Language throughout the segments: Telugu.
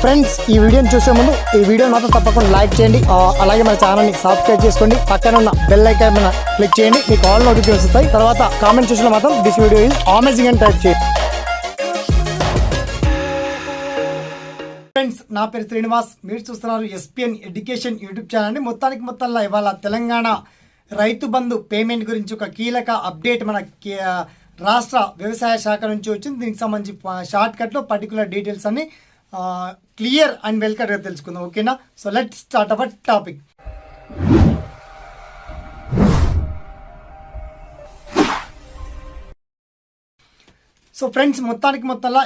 ఫ్రెండ్స్, ఈ వీడియోని చూసే ముందు ఈ వీడియో మాత్రం తప్పకుండా లైక్ చేయండి. అలాగే మన ఛానల్ని సబ్స్క్రైబ్ చేసుకోండి. పక్కన ఉన్న బెల్ ఐకాన్ మీద క్లిక్ చేయండి. మీకు ఆల్ నోటిఫికేషన్స్ వస్తాయి. తర్వాత కామెంట్ సెక్షన్లో మాత్రం దిస్ వీడియో ఈజ్ అమేజింగ్ అని టైప్ చేయండి. ఫ్రెండ్స్, నా పేరు శ్రీనివాస్. మీరు చూస్తున్నారు ఎస్పీఎన్ ఎడ్యుకేషన్ యూట్యూబ్ ఛానల్ని. మొత్తంలో ఇవాళ తెలంగాణ రైతు బంధు పేమెంట్ గురించి ఒక కీలక అప్డేట్ మన రాష్ట్ర వ్యవసాయ శాఖ నుంచి వచ్చింది. దీనికి సంబంధించి షార్ట్ కట్లో పర్టికులర్ డీటెయిల్స్ అన్ని క్లియర్ అండ్ వెల్ కట్గా తెలుసుకుందాం. ఓకేనా? So let start our topic. So friends, మొత్తంలో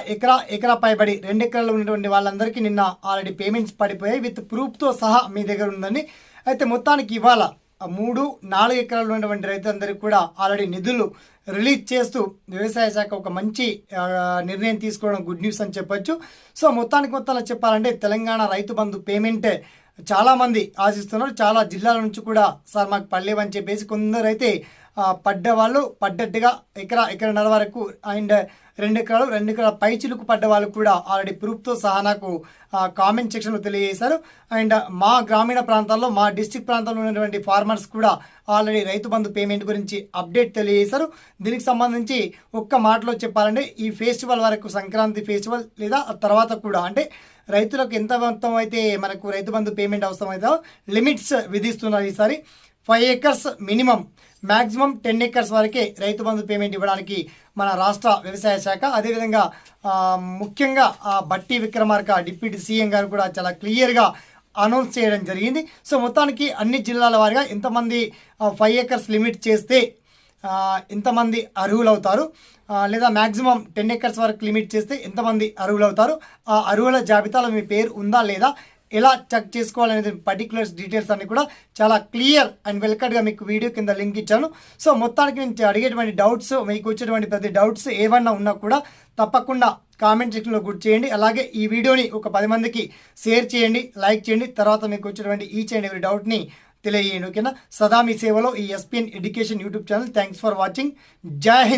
ఎకరా పైబడి 2 ఎకరాలు ఉన్నటువంటి వాళ్ళందరికీ నిన్న ఆల్రెడీ పేమెంట్స్ పడిపోయాయి. విత్ ప్రూఫ్తో సహా మీ దగ్గర ఉందండి. అయితే మొత్తానికి ఇవాళ 3-4 ఎకరాలు ఉన్నటువంటి రైతులందరికీ కూడా ఆల్రెడీ నిధులు రిలీజ్ చేస్తూ వ్యవసాయ శాఖ ఒక మంచి నిర్ణయం తీసుకోవడం గుడ్ న్యూస్ అని చెప్పొచ్చు. సో మొత్తంలో చెప్పాలంటే తెలంగాణ రైతు బంధు పేమెంట్ చాలామంది ఆశిస్తున్నారు. చాలా జిల్లాల నుంచి కూడా సార్ మాకు పడలేవని చెప్పేసి కొందరైతే పడ్డవాళ్ళు పడ్డట్టుగా ఎకరన్నర వరకు అండ్ 2 ఎకరాల పై చిలుకు పడ్డ వాళ్ళు కూడా ఆల్రెడీ ప్రూఫ్తో సహా నాకు కామెంట్ సెక్షన్లో తెలియజేశారు. అండ్ మా గ్రామీణ ప్రాంతాల్లో, మా డిస్టిక్ ప్రాంతంలో ఉన్నటువంటి ఫార్మర్స్ కూడా ఆల్రెడీ రైతు బంధు పేమెంట్ గురించి అప్డేట్ తెలియజేశారు. దీనికి సంబంధించి ఒక్క మాటలో చెప్పాలంటే ఈ ఫెస్టివల్ వరకు, సంక్రాంతి ఫెస్టివల్ లేదా తర్వాత కూడా అంటే రైతులకు ఎంత మొత్తం అయితే మనకు రైతు బంధు పేమెంట్ అవసరమైతే లిమిట్స్ విధిస్తున్నారు. ఈసారి 5 acres మినిమం, మ్యాక్సిమం 10 acres వరకే రైతు బంధు పేమెంట్ ఇవ్వడానికి మన రాష్ట్ర వ్యవసాయ శాఖ, అదేవిధంగా ముఖ్యంగా బట్టి విక్రమార్క డిప్యూటీ సీఎం గారు కూడా చాలా క్లియర్గా అనౌన్స్ చేయడం జరిగింది. సో మొత్తానికి అన్ని జిల్లాల వారిగా ఎంతమంది 5 acres లిమిట్ చేస్తే ఎంతమంది అర్హులవుతారు, లేదా మ్యాక్సిమం 10 acres వరకు లిమిట్ చేస్తే ఎంతమంది అర్హులవుతారు, ఆ అర్హుల జాబితాలో మీ పేరు ఉందా లేదా, ఎలా చెక్ చేసుకోవాలనేది పర్టికులర్స్ డీటెయిల్స్ అన్ని కూడా చాలా క్లియర్ అండ్ వెల్కట్గా మీకు వీడియో కింద లింక్ ఇచ్చాను. సో మొత్తానికి నేను అడిగేటువంటి డౌట్స్, మీకు వచ్చేటువంటి ప్రతి డౌట్స్ ఏమన్నా ఉన్నా కూడా తప్పకుండా కామెంట్ సెక్షన్లో గుర్తు చేయండి. అలాగే ఈ వీడియోని ఒక 10 మందికి షేర్ చేయండి, లైక్ చేయండి. తర్వాత మీకు వచ్చేటువంటి ఈచ్ అండ్ ఎవరీ డౌట్ని తెలియజేయండి. ఓకేనా? సదా మీ సేవలో ఈ SPN education YouTube channel. Thanks for watching. జై హింద్.